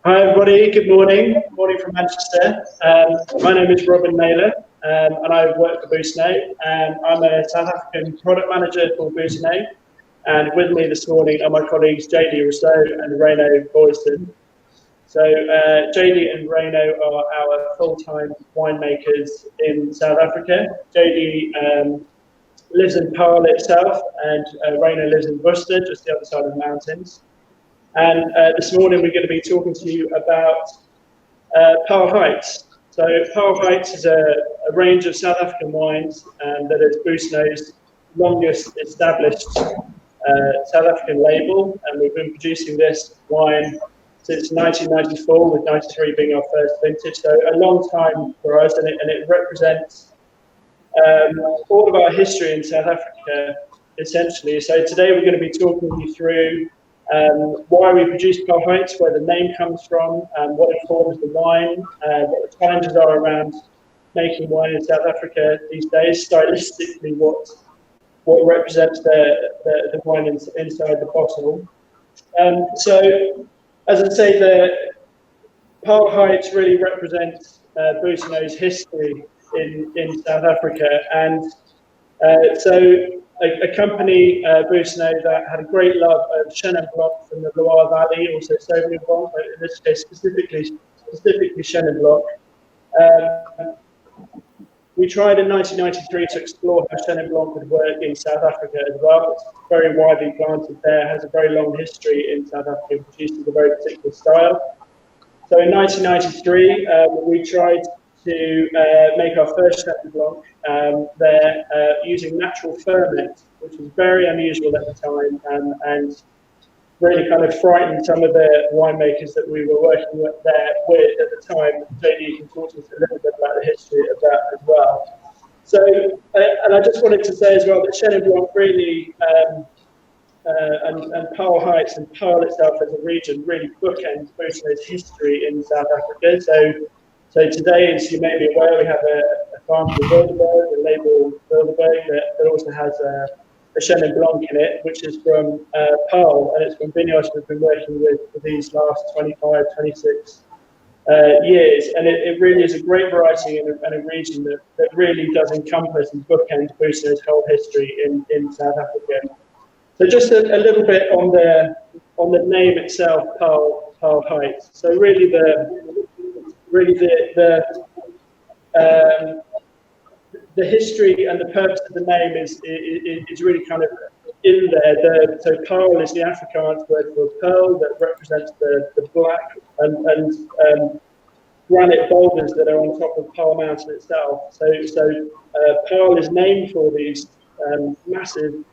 Hi everybody, good morning. Morning from Manchester. My name is Robin Naylor and I work for Boutinot. I'm a South African product manager for Boutinot, and with me this morning are my colleagues JD Rousseau and Reino Boyston. So JD and Reino are our full-time winemakers in South Africa. JD lives in Paarl itself, and Reino lives in Worcester, just the other side of the mountains. And this morning we're going to be talking to you about Paarl Heights. So Paarl Heights is a range of South African wines that is Boutinot's longest established South African label, and we've been producing this wine since 1994, with 93 being our first vintage. So a long time for us, and it represents all of our history in South Africa, essentially. So today we're going to be talking you through why we produce Paarl Heights, where the name comes from, what informs the wine, what the challenges are around making wine in South Africa these days, stylistically what represents the wine inside the bottle. So, as I say, the Paarl Heights really represents Boutinot's history in South Africa, and so a company, Boutinot, that had a great love of Chenin Blanc from the Loire Valley, also Sauvignon Blanc, but in this case specifically Chenin Blanc. We tried in 1993 to explore how Chenin Blanc would work in South Africa as well. It's very widely planted there, has a very long history in South Africa, produces a very particular style. So in 1993, we tried to make our first Chenin Blanc there using natural ferment, which was very unusual at the time, and really kind of frightened some of the winemakers that we were working with at the time. JD can talk to us a little bit about the history of that as well. So, and I just wanted to say as well that Chenin Blanc really, and Paarl Heights and Paarl itself as a region really bookends Boutinot's history in South Africa. So today, as you may be aware, we have a farm called Bilderberg, the label Bilderberg, that also has a Chenin Blanc in it, which is from Paarl, and it's from vineyards we've been working with for these last 25, 26 years. And it really is a great variety and a region that really does encompass and bookend Boutinot's whole history in South Africa. So just a little bit on the name itself, Paarl Heights. So really the history and the purpose of the name is really kind of in there. So Paarl is the Afrikaans word for pearl that represents the black and granite boulders that are on top of Paarl Mountain itself. So Paarl is named for these massive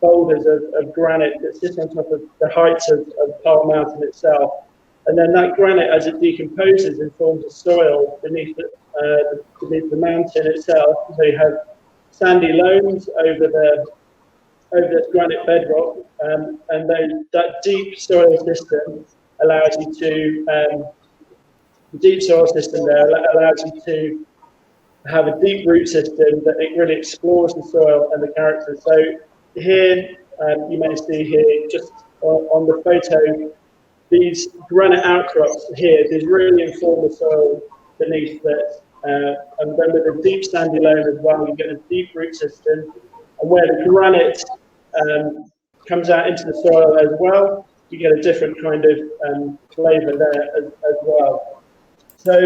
boulders of granite that sit on top of the heights of Paarl Mountain itself. And then that granite, as it decomposes, informs the soil beneath the mountain itself. So you have sandy loams over the granite bedrock, and then that deep soil system allows you to have a deep root system that it really explores the soil and the character. So here you may see here just on the photo. These granite outcrops here, these really inform the soil beneath that. And then with a deep sandy loam as well, you get a deep root system. And where the granite comes out into the soil as well, you get a different kind of flavour there as well. So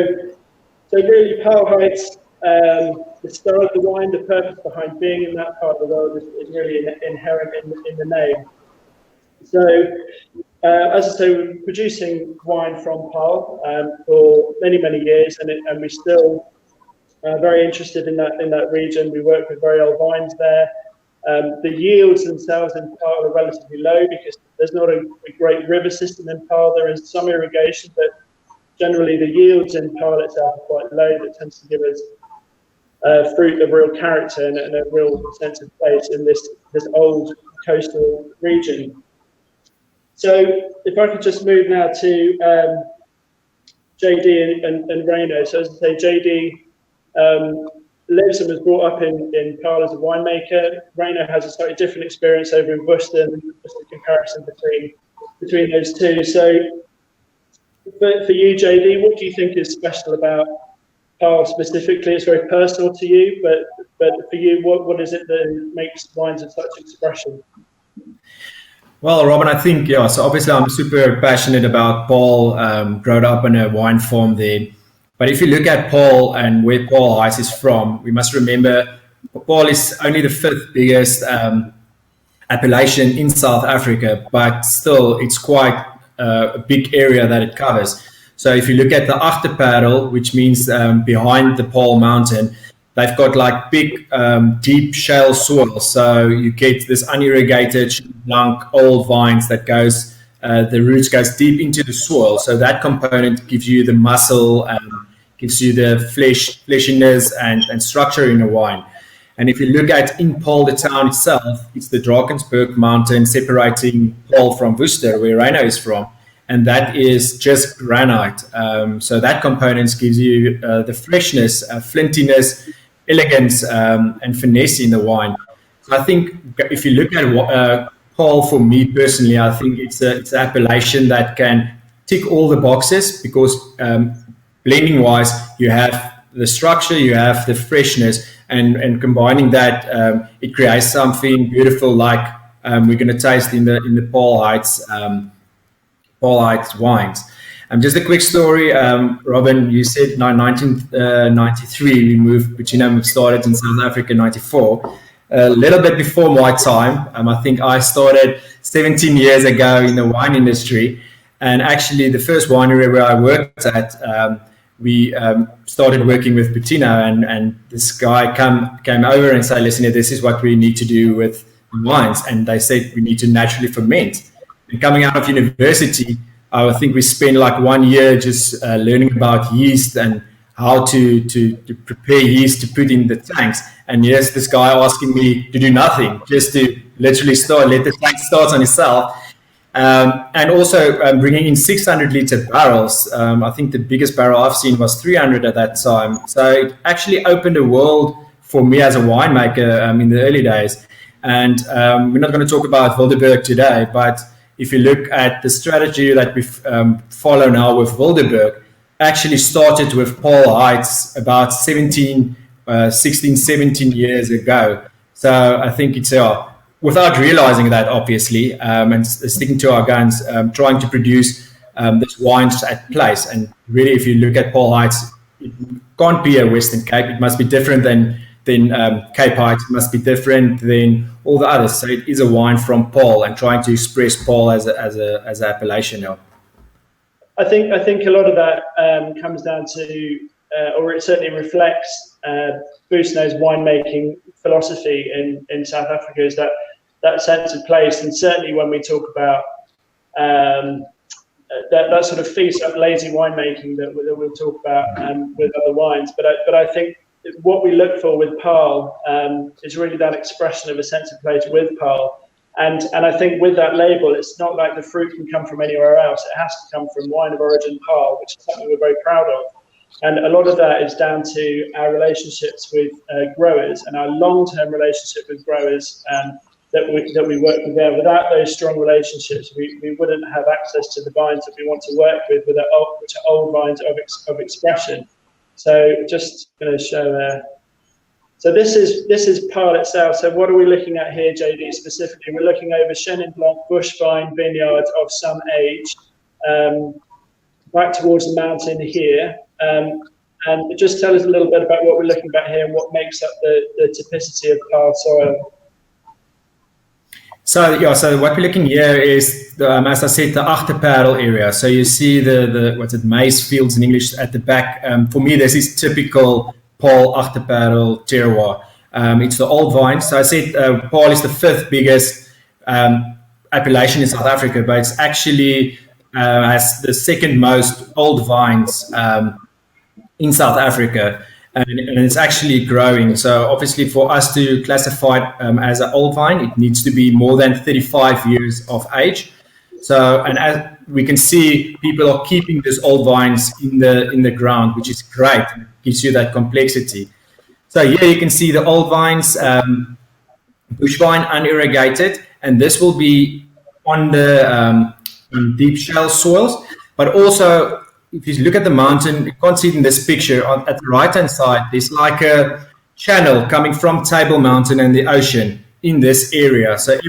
really, Paarl Heights, the style of the wine, the purpose behind being in that part of the world is really inherent in the name. So, as I say, we've been producing wine from Paarl for many, many years, and we're still very interested in that region. We work with very old vines there. The yields themselves in Paarl are relatively low because there's not a great river system in Paarl. There is some irrigation, but generally the yields in Paarl itself are quite low. That tends to give us fruit of real character and a real sense of place in this old coastal region. So if I could just move now to JD and Reino. So as I say, JD lives and was brought up in Paarl as a winemaker. Reino has a slightly different experience over in Worcester, just a comparison between those two. So For you, JD, what do you think is special about Paarl specifically? It's very personal to you, but for you, what is it that makes wines of such expression? Well, Robin, I think, yeah, so obviously I'm super passionate about Paarl, grown up in a wine farm there. But if you look at Paarl and where Paarl Heights is from, we must remember Paarl is only the fifth biggest appellation in South Africa, but still it's quite a big area that it covers. So if you look at the Paarl, which means behind the Paarl Mountain, they've got like big, deep shale soil. So you get this unirrigated, blanc, old vines that goes, the roots goes deep into the soil. So that component gives you the muscle, gives you the fleshiness and structure in a wine. And if you look at in Paarl, the town itself, it's the Drakensberg mountain separating Paarl from Worcester, where Reino is from. And that is just granite. So that component gives you the freshness, flintiness, elegance, and finesse in the wine. So I think if you look at Paarl, for me personally, I think it's an appellation that can tick all the boxes because blending wise, you have the structure, you have the freshness, and combining that, it creates something beautiful like we're going to taste in the Paarl Heights wines. Just a quick story, Robin, you said 1993 we moved, Boutinot started in South Africa in 94. A little bit before my time. I think I started 17 years ago in the wine industry. And actually the first winery where I worked at, we started working with Boutinot, and this guy came over and said, listen, this is what we need to do with wines. And they said we need to naturally ferment. And coming out of university, I think we spent like 1 year just learning about yeast and how to prepare yeast to put in the tanks. And yes, this guy asking me to do nothing, just to literally let the tank start on itself. And also bringing in 600 liter barrels. I think the biggest barrel I've seen was 300 at that time. So it actually opened a world for me as a winemaker in the early days. And we're not going to talk about Wildeburg today, but if you look at the strategy that we follow now with Wildeburg, actually started with Paarl Heights about 16, 17 years ago. So I think it's without realizing that, obviously, and sticking to our guns, trying to produce this wines at place. And really, if you look at Paarl Heights, it can't be a Western Cape. It must be different than Cape Heights. It must be different than all the others. So it is a wine from Paarl, and trying to express Paarl as an appellation. I think a lot of that comes down to, or it certainly reflects Boutinot's winemaking philosophy in South Africa, is that sense of place. And certainly when we talk about that sort of feast of lazy winemaking that we'll talk about with other wines. But I think what we look for with Paarl is really that expression of a sense of place with Paarl. And I think with that label, it's not like the fruit can come from anywhere else. It has to come from wine of origin Paarl, which is something we're very proud of. And a lot of that is down to our relationships with growers and our long-term relationship with growers that we work with there. Without those strong relationships, we wouldn't have access to the vines that we want to work with which are old vines of expression. So just going to show there. So this is Paarl itself. So what are we looking at here, JD, specifically? We're looking over Chenin Blanc bush vine vineyards of some age, back towards the mountain here. And just tell us a little bit about what we're looking at here and what makes up the typicity of Paarl soil. So what we're looking here is, as I said, the Paarl area. So you see the what's it, maize fields in English at the back. For me, this is typical Paarl Paarl terroir. It's the old vines. So I said Paarl is the fifth biggest appellation in South Africa, but it's actually has the second most old vines in South Africa. And it's actually growing. So obviously for us to classify it as an old vine, it needs to be more than 35 years of age. So, and as we can see, people are keeping these old vines in the ground, which is great. It gives you that complexity. So here you can see the old vines, bush vine, unirrigated, and this will be on the deep shale soils. But also, if you look at the mountain, you can't see it in this picture. At the right-hand side, there's like a channel coming from Table Mountain and the ocean in this area. So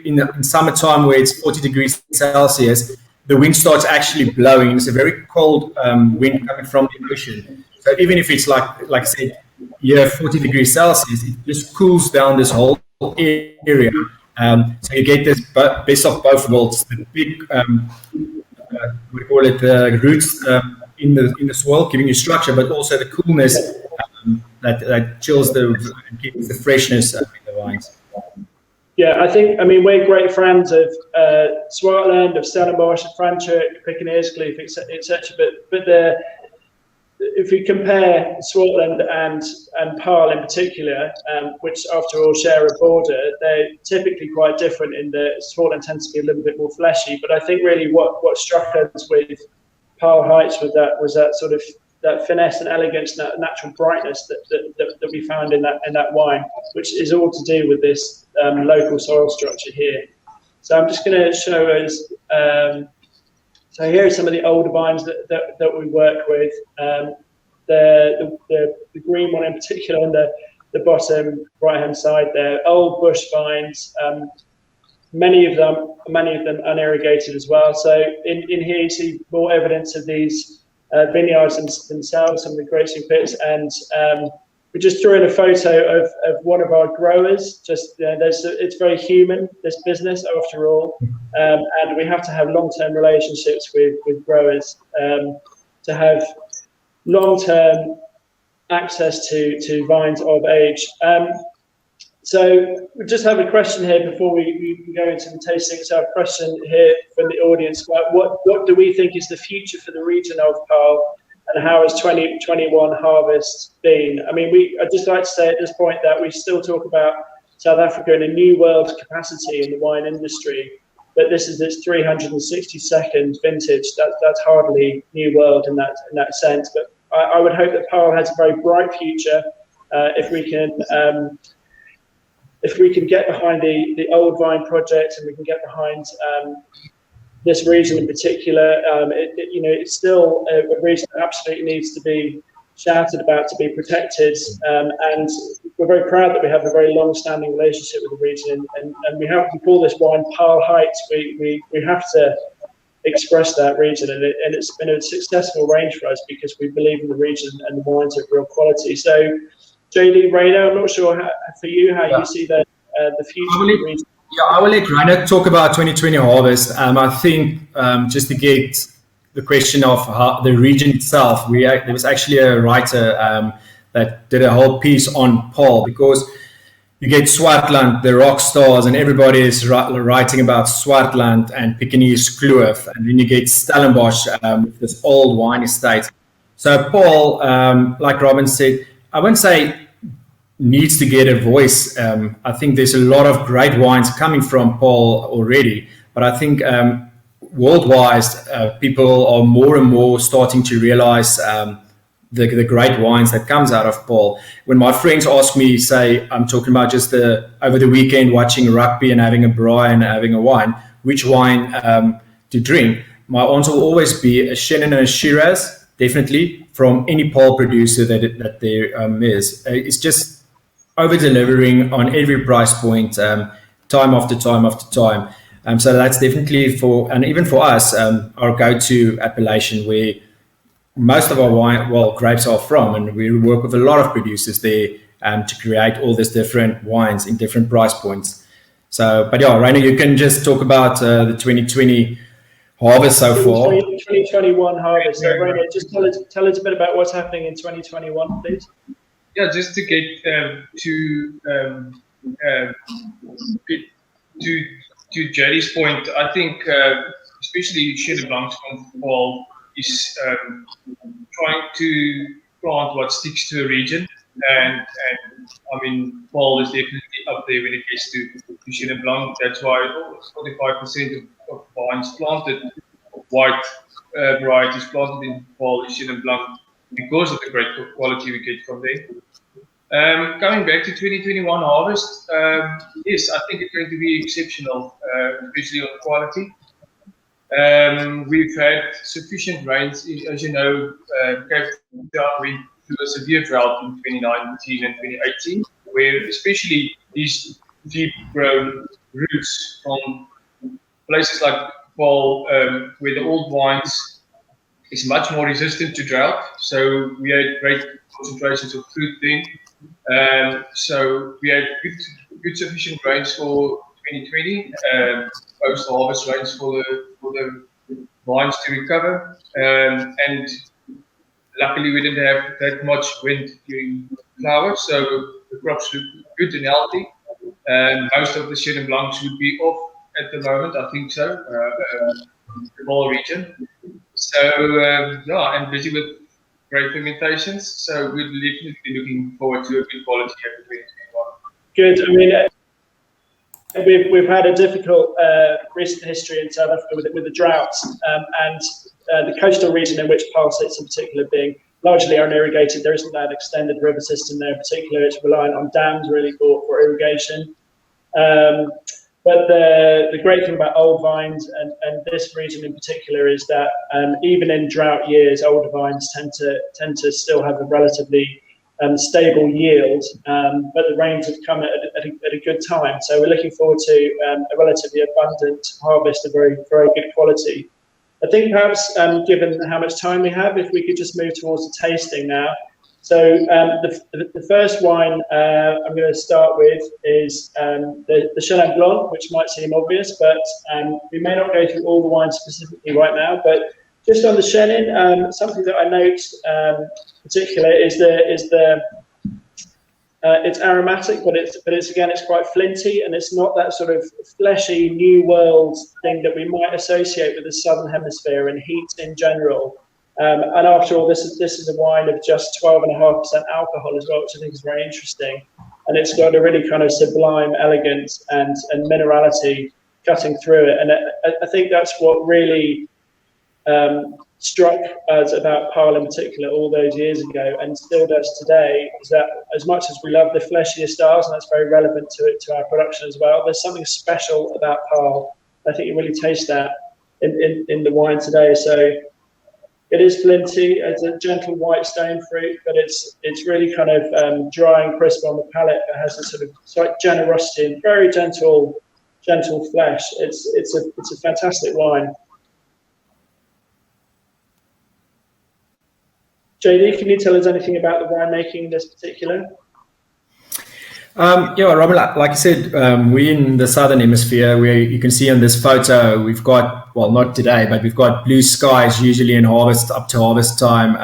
in summertime where it's 40 degrees Celsius, the wind starts actually blowing. It's a very cold wind coming from the ocean. So even if it's like I said, 40 degrees Celsius, it just cools down this whole area. So you get this best of both worlds. The big, we call it the roots in the soil, giving you structure, but also the coolness that chills and keeps the freshness in the vines. Yeah, I mean, we're great fans of Swartland, of Stellenbosch, of Franschhoek, Pickeneerskloof, etc. But if we compare Swartland and Paarl in particular, which after all share a border, they're typically quite different in that Swartland tends to be a little bit more fleshy. But I think really what struck us with Paarl Heights was that sort of that finesse and elegance, that natural brightness that we found in that wine, which is all to do with this local soil structure here. So I'm just going to show us. So here are some of the older vines that we work with. The green one in particular on the bottom right-hand side there, old bush vines. Many of them unirrigated as well. So in here you see more evidence of these vineyards themselves, some of the grapes pits, and we just threw in a photo of one of our growers. Just it's very human, this business after all, and we have to have long-term relationships with growers to have long-term access to vines of age. So we just have a question here before we go into the tasting. So I have a question here from the audience about what do we think is the future for the region of Paarl, and how has 2021 harvest been? I mean, I'd just like to say at this point that we still talk about South Africa in a new world capacity in the wine industry, but this is its 362nd vintage. That's hardly new world in that sense. But I would hope that Paarl has a very bright future if we can get behind the old vine project, and we can get behind this region in particular. It's still a region that absolutely needs to be shouted about, to be protected, and we're very proud that we have a very long-standing relationship with the region, and we call this wine Paarl Heights. We have to express that region, and it's been a successful range for us because we believe in the region and the wines of real quality. So JD, Rainer, I'm not sure for you how you see the future of the region. Yeah, I will let Rainer talk about 2020 harvest. I think just to get the question of how the region itself, there was actually a writer that did a whole piece on Paarl, because you get Swartland, the rock stars, and everybody is writing about Swartland and Pickeneerskloof, and then you get Stellenbosch, this old wine estate. So Paarl, like Robin said, I wouldn't say needs to get a voice. I think there's a lot of great wines coming from Paarl already, but I think worldwide people are more and more starting to realize the great wines that comes out of Paarl. When my friends ask me, say, I'm talking about just over the weekend watching rugby and having a braai and having a wine, which wine to drink, my answer will always be a Chenin and a Shiraz, definitely, from any Paarl producer that there is. It's just over-delivering on every price point, time after time after time. So that's definitely and even for us, our go-to appellation where most of our grapes are from, and we work with a lot of producers there to create all these different wines in different price points. So, but yeah, Rainer, you can just talk about the 2020 harvest so far. 2021 harvest. So, Rainer, just tell us a bit about what's happening in 2021, please. Yeah, just to get to Jerry's point, I think especially Chenin Blanc from Paarl is trying to plant what sticks to a region, and I mean Paarl is definitely up there when it gets to Chenin Blanc. That's why 45% of vines planted, white varieties planted in Paarl is Chenin Blanc, because of the great quality we get from there. Coming back to 2021 harvest, yes, I think it's going to be exceptional, especially on quality. We've had sufficient rains, as you know. Cape Town went through a severe drought in 2019 and 2018, where especially these deep-grown roots from places like Paarl, where the old vines is much more resistant to drought. So we had great concentrations of fruit then. So we had good sufficient rains for 2020, post-harvest rains for the vines to recover. And luckily we didn't have that much wind during flowers, so the crops look good and healthy. Most of the Chenin Blancs would be off at the moment, I think so, the whole region. So yeah, I'm busy with great fermentations, so we're definitely looking forward to a good quality after 2021. Good. I mean, we've had a difficult recent history in South Africa with the droughts, and the coastal region in which Paarl sits in particular being largely unirrigated. There isn't that extended river system there in particular. It's reliant on dams really for irrigation. But the great thing about old vines and this region in particular is that even in drought years, older vines tend to still have a relatively stable yield, but the rains have come at a good time. So we're looking forward to a relatively abundant harvest of very, very good quality. I think perhaps, given how much time we have, if we could just move towards the tasting now. So the first wine I'm going to start with is the Chenin Blanc, which might seem obvious, but we may not go through all the wines specifically right now. But just on the Chenin, something that I note particular is it's aromatic, but it's again it's quite flinty, and it's not that sort of fleshy New World thing that we might associate with the Southern Hemisphere and heat in general. And after all, this is a wine of just 12.5% alcohol as well, which I think is very interesting. And it's got a really kind of sublime elegance and minerality cutting through it. And I think that's what really struck us about Paarl in particular all those years ago, and still does today, is that as much as we love the fleshier styles, and that's very relevant to our production as well, there's something special about Paarl. I think you really taste that in the wine today. So it is flinty. It's a gentle white stone fruit, but it's really kind of dry and crisp on the palate. It has a sort of slight generosity and very gentle flesh. It's a fantastic wine. JD, can you tell us anything about the winemaking in this particular? Yeah, Robin, like I said, we're in the Southern Hemisphere where you can see on this photo, we've got, well, not today, but we've got blue skies usually in harvest, up to harvest time.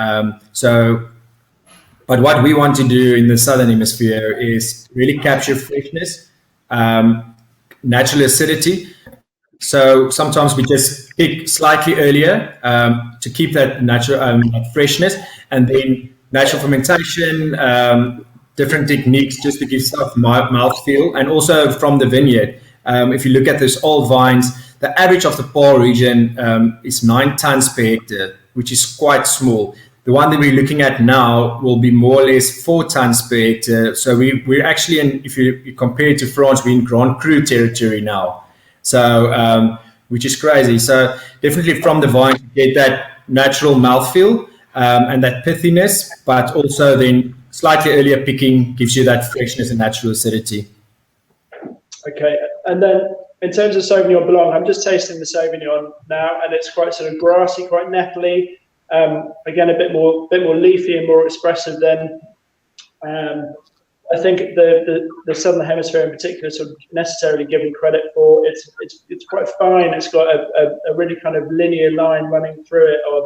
But what we want to do in the Southern Hemisphere is really capture freshness, natural acidity. So sometimes we just pick slightly earlier to keep that natural freshness, and then natural fermentation, different techniques just to give stuff mouthfeel, and also from the vineyard. If you look at those old vines, the average of the Paarl region is 9 tons per hectare, which is quite small. The one that we're looking at now will be more or less 4 tons per hectare. So we're actually if you compare it to France, we're in Grand Cru territory now. So, which is crazy. So definitely from the vine, you get that natural mouthfeel and that pithiness, but also then slightly earlier picking gives you that freshness and natural acidity. Okay, and then in terms of Sauvignon Blanc, I'm just tasting the Sauvignon now, and it's quite sort of grassy, quite nettly. Again, a bit more leafy and more expressive than I think the Southern Hemisphere in particular sort of necessarily given credit for. It's quite fine. It's got a really kind of linear line running through it of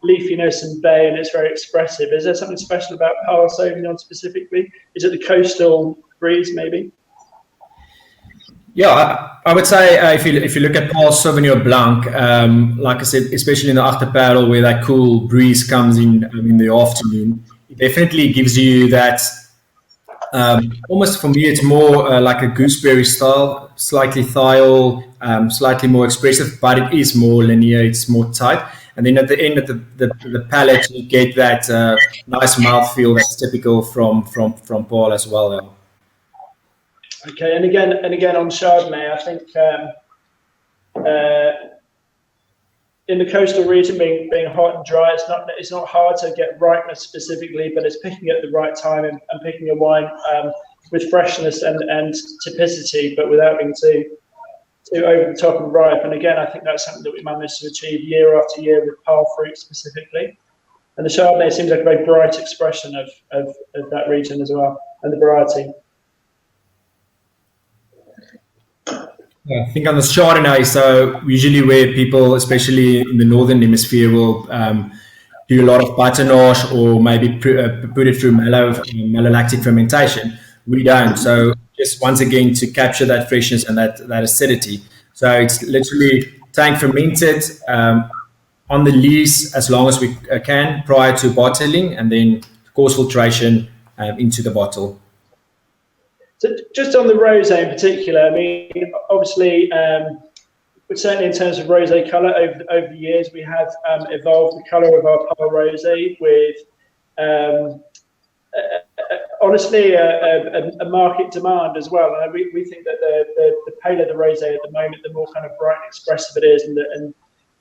leafiness and bay, and it's very expressive. Is there something special about Paarl Sauvignon specifically? Is it the coastal breeze maybe? Yeah, I would say if you look at Paarl Sauvignon Blanc, like I said, especially in the Achterpaarl where that cool breeze comes in the afternoon, it definitely gives you that. Almost for me, it's more like a gooseberry style, slightly thiol, slightly more expressive, but it is more linear, it's more tight. And then at the end of the palate, you get that nice mouthfeel that's typical from Paarl as well. Okay, and again on Chardonnay, I think in the coastal region, being hot and dry, it's not hard to get ripeness specifically, but it's picking at the right time and picking a wine with freshness and typicity, but without being too over the top and ripe. And again, I think that's something that we managed to achieve year after year with Paarl fruit specifically. And the Chardonnay seems like a very bright expression of that region as well, and the variety. Yeah, I think on the Chardonnay, so usually where people, especially in the northern hemisphere, will do a lot of Boutinot or maybe put it through malolactic fermentation. We don't. So just once again to capture that freshness and that acidity. So it's literally tank fermented on the lees as long as we can prior to bottling, and then coarse filtration into the bottle. So just on the rosé in particular, I mean, obviously, certainly in terms of rosé colour, over the years, we have evolved the colour of our Paarl rosé with, honestly, a market demand as well. And we think that the paler the rosé at the moment, the more kind of bright and expressive it is,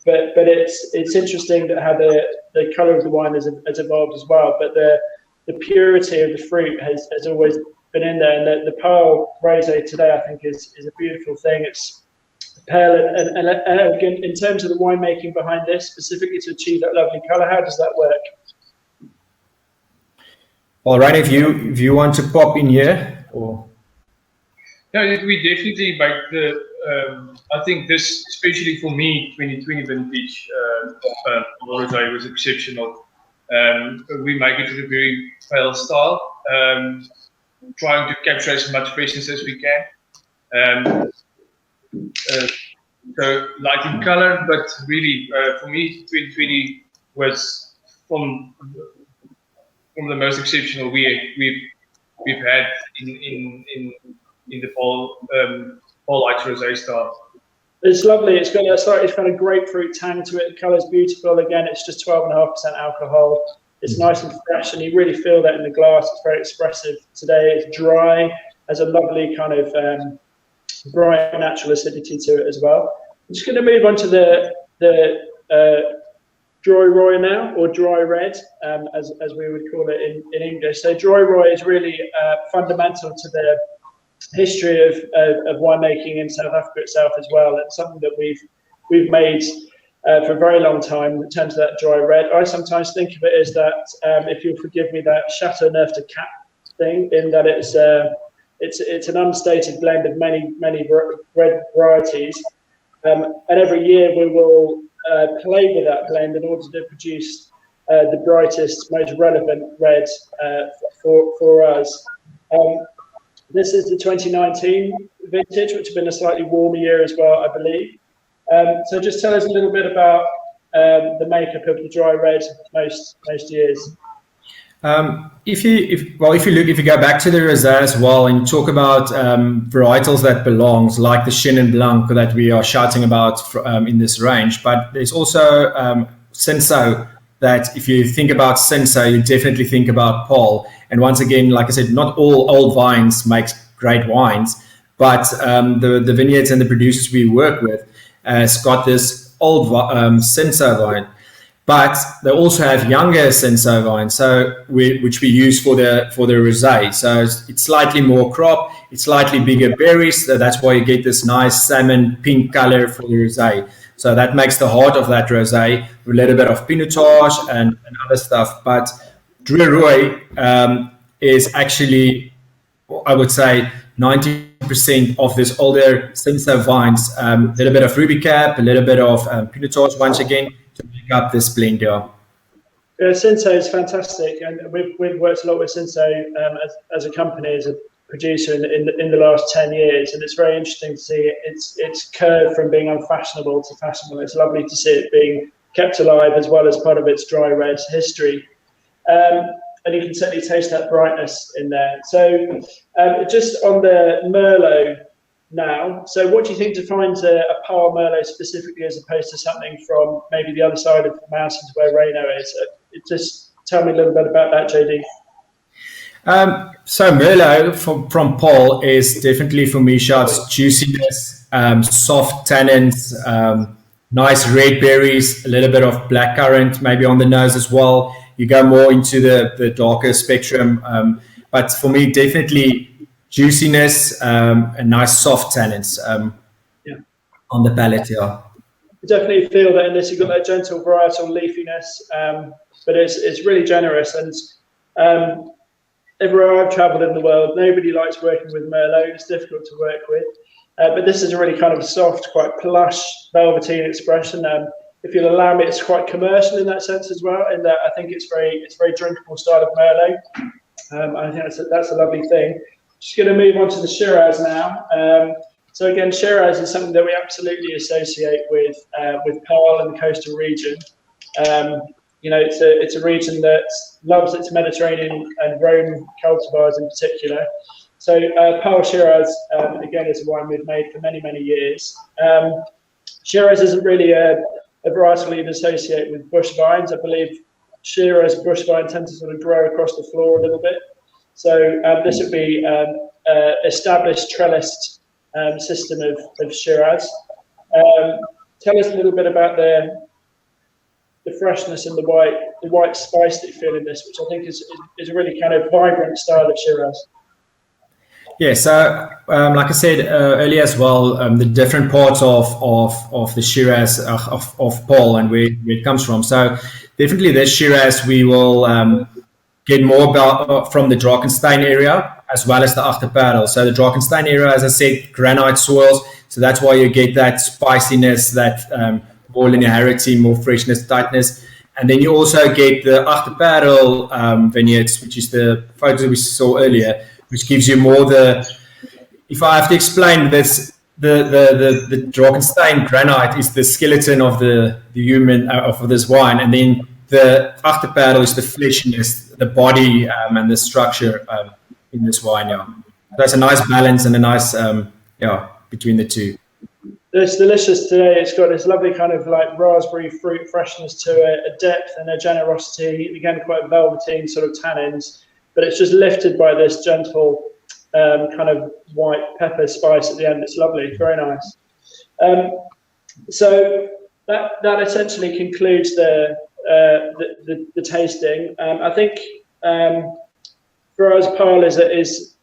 but it's interesting that how the colour of the wine has evolved as well. But the purity of the fruit has always been in there, and the Paarl rosé today, I think, is a beautiful thing. It's pale, and again, in terms of the winemaking behind this, specifically to achieve that lovely colour, how does that work? All right, if you want to pop in here, or no, we definitely make the. I think this, especially for me, 2020 vintage rosé was exceptional. We make it in a very pale style. Trying to capture as much freshness as we can. So light in color, but really for me, 2020 was from the most exceptional we've had in the Paarl light rosé style. It's lovely. It's got a slightly kind of grapefruit tang to it. The colour's beautiful. Again, it's just 12.5% alcohol. It's nice and fresh, and you really feel that in the glass. It's very expressive. Today it's dry, has a lovely kind of bright natural acidity to it as well. I'm just going to move on to the dry rye now, or dry red, as we would call it in English. So dry rye is really fundamental to the history of winemaking in South Africa itself as well. It's something that we've made for a very long time in terms of that dry red. I sometimes think of it as that, if you'll forgive me, that Chateauneuf de Cap thing, in that it's an unstated blend of many red varieties, and every year we will play with that blend in order to produce the brightest, most relevant red for us. This is the 2019 vintage, which has been a slightly warmer year as well, I believe. So just tell us a little bit about the makeup of the dry red most years. If you go back to the rosé as well and talk about varietals that belongs, like the Chenin Blanc that we are shouting about in this range, but there's also Cinsault, that if you think about Cinsault, you definitely think about Paarl. And once again, like I said, not all old vines make great wines, but the vineyards and the producers we work with has got this old Cinsault vine, but they also have younger Cinsault vines, which we use for the rosé. So it's slightly more crop, it's slightly bigger berries. So that's why you get this nice salmon pink color for the rosé. So that makes the heart of that rosé, with a little bit of pinotage and other stuff. But Dry Rye is actually, I would say, 90% of this older Cinsault vines, a little bit of Ruby Cap, a little bit of pinotage once again to make up this blend here. Cinsault is fantastic, and we've worked a lot with Cinsault as a company, as a producer in the last 10 years, and it's very interesting to see it's curved from being unfashionable to fashionable. It's lovely to see it being kept alive as well as part of its dry red history. And you can certainly taste that brightness in there. So just on the Merlot now, so what do you think defines a Paarl Merlot specifically, as opposed to something from maybe the other side of the mountains where Reno is? Just tell me a little bit about that, JD. So Merlot from Paarl is definitely, for me, shouts juiciness, soft tannins, nice red berries, a little bit of blackcurrant, maybe on the nose as well. You go more into the darker spectrum. But for me, definitely juiciness, and nice soft tannins on the palate. Yeah. You definitely feel that in this. You've got that gentle varietal leafiness, but it's really generous. And everywhere I've travelled in the world, nobody likes working with Merlot. It's difficult to work with. But this is a really kind of soft, quite plush, velveteen expression. If you'll allow me, it's quite commercial in that sense as well. In that I think it's very drinkable style of Merlot. I think that's a lovely thing. Just going to move on to the Shiraz now. So again, Shiraz is something that we absolutely associate with Paarl and the coastal region. It's a region that loves its Mediterranean and Rhone cultivars in particular. So Paarl Shiraz, again, is a wine we've made for many, many years. Shiraz isn't really a varietal you'd associate with bush vines. I believe Shiraz bush vine tend to sort of grow across the floor a little bit. So this would be established trellised system of Shiraz. Tell us a little bit about the freshness and the white spice that you feel in this, which I think is a really kind of vibrant style of Shiraz. Yeah, so like I said earlier as well, the different parts of the Shiraz of Paarl and where it comes from. So definitely this Shiraz we will get more about from the Drakenstein area as well as the Paarl. So the Drakenstein area, as I said, granite soils. So that's why you get that spiciness, that more linearity, more freshness, tightness. And then you also get the Paarl vineyards, which is the photos we saw earlier, which gives you more if I have to explain this, the Drakenstein granite is the skeleton of the human, of this wine. And then the Paarl is the fleshiness, the body and the structure in this wine. Yeah. That's a nice balance and a nice, between the two. It's delicious today. It's got this lovely kind of like raspberry fruit freshness to it, a depth and a generosity, again, quite velveteen sort of tannins. But it's just lifted by this gentle kind of white pepper spice at the end. It's lovely. It's very nice. So that essentially concludes the tasting. I think for us, Paarl is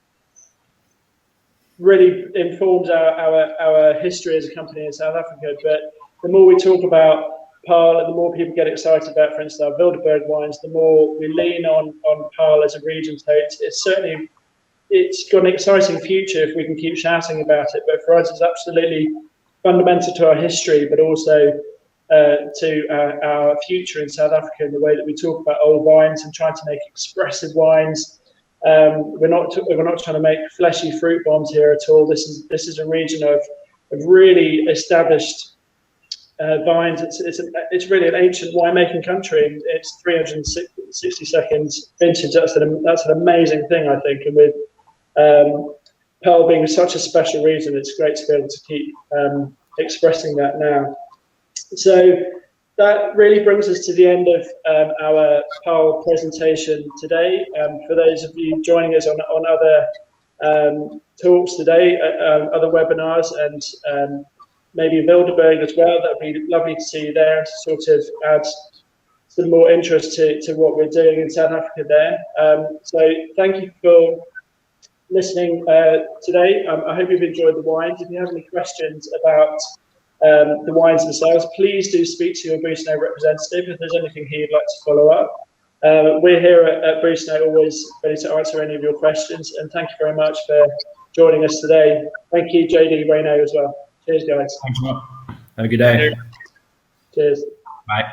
really informs our history as a company in South Africa. But the more we talk about Paarl, and the more people get excited about, for instance, our Bilderberg wines, the more we lean on Paarl as a region. So it's got an exciting future if we can keep shouting about it. But for us, it's absolutely fundamental to our history, but also to our future in South Africa in the way that we talk about old wines and trying to make expressive wines. We're not trying to make fleshy fruit bombs here at all. This is a region of really established vines. It's really an ancient winemaking country. It's 360 seconds vintage. That's an amazing thing, I think. And with Paarl being such a special region, it's great to be able to keep expressing that now. So that really brings us to the end of our Paarl presentation today. For those of you joining us on other talks today, other webinars, and maybe Bilderberg as well, that would be lovely to see you there to sort of add some more interest to what we're doing in South Africa there. So thank you for listening today. I hope you've enjoyed the wines. If you have any questions about the wines themselves, please do speak to your Boutinot representative if there's anything he'd like to follow up. We're here at Boutinot always ready to answer any of your questions, and thank you very much for joining us today. Thank you, JD, Reno as well. Cheers, guys. Thanks a lot. Have a good day. Cheers. Bye.